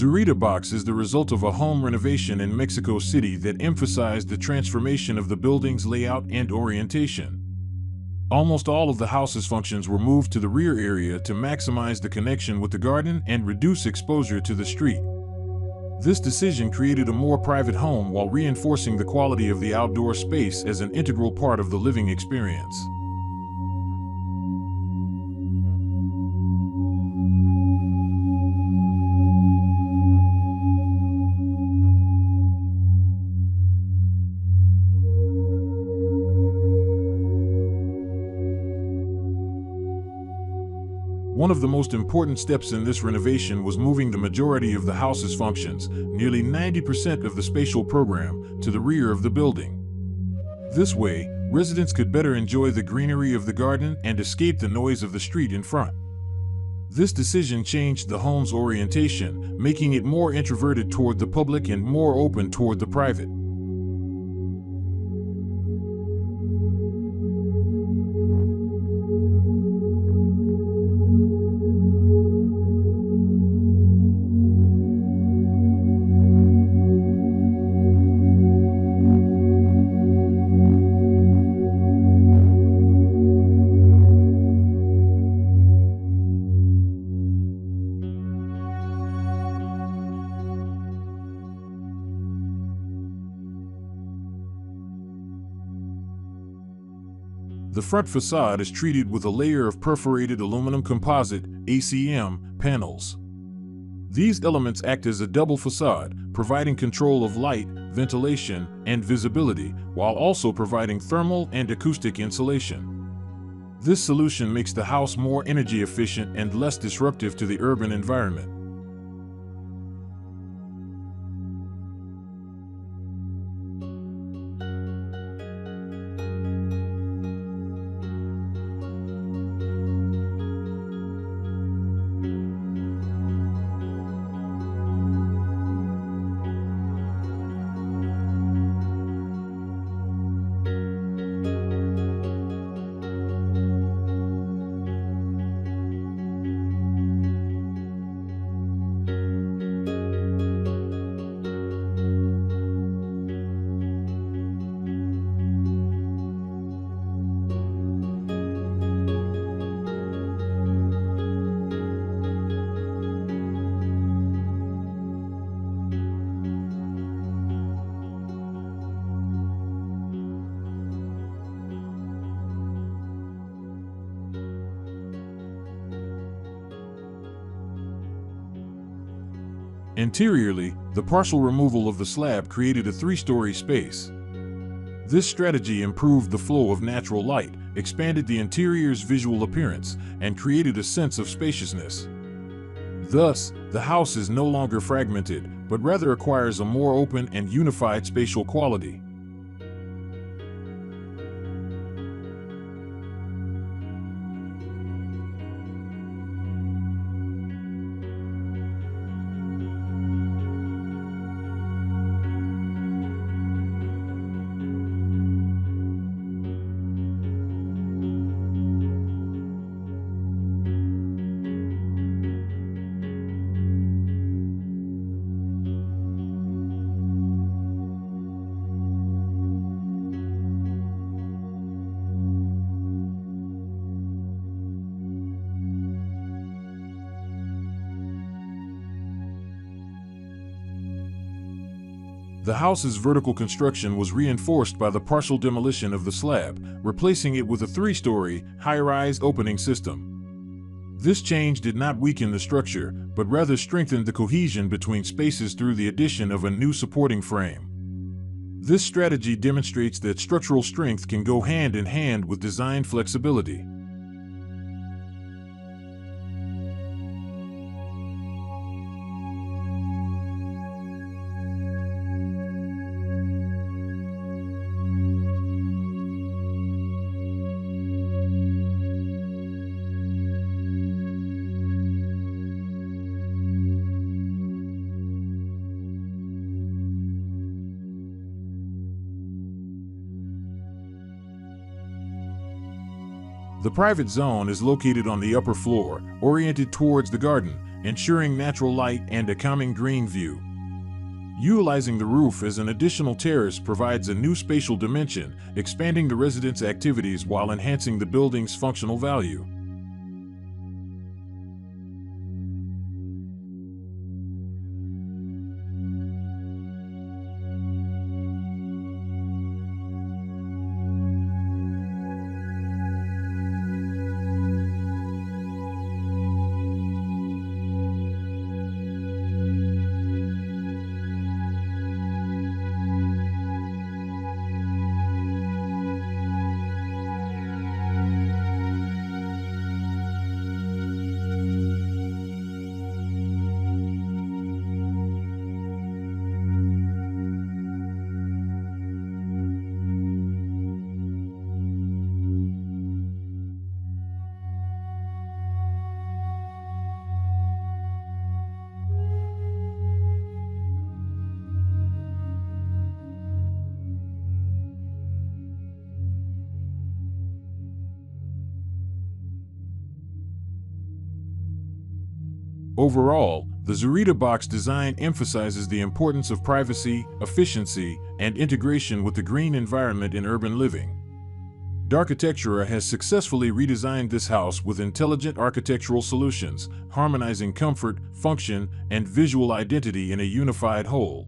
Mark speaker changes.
Speaker 1: Zurita Box is the result of a home renovation in Mexico City that emphasized the transformation of the building's layout and orientation. Almost all of the house's functions were moved to the rear area to maximize the connection with the garden and reduce exposure to the street. This decision created a more private home while reinforcing the quality of the outdoor space as an integral part of the living experience. One of the most important steps in this renovation was moving the majority of the house's functions, nearly 90% of the spatial program, to the rear of the building. This way, residents could better enjoy the greenery of the garden and escape the noise of the street in front. This decision changed the home's orientation, making it more introverted toward the public and more open toward the private. The front facade is treated with a layer of perforated aluminum composite (ACM) panels. These elements act as a double facade, providing control of light, ventilation, and visibility, while also providing thermal and acoustic insulation. This solution makes the house more energy efficient and less disruptive to the urban environment. Interiorly, the partial removal of the slab created a three-story space. This strategy improved the flow of natural light, expanded the interior's visual appearance, and created a sense of spaciousness. Thus, the house is no longer fragmented, but rather acquires a more open and unified spatial quality. The house's vertical construction was reinforced by the partial demolition of the slab, replacing it with a three-story, high-rise opening system. This change did not weaken the structure, but rather strengthened the cohesion between spaces through the addition of a new supporting frame. This strategy demonstrates that structural strength can go hand in hand with design flexibility. The private zone is located on the upper floor, oriented towards the garden, ensuring natural light and a calming green view. Utilizing the roof as an additional terrace provides a new spatial dimension, expanding the residents' activities while enhancing the building's functional value. Overall, the Zurita Box design emphasizes the importance of privacy, efficiency, and integration with the green environment in urban living. Darkitectura has successfully redesigned this house with intelligent architectural solutions, harmonizing comfort, function, and visual identity in a unified whole.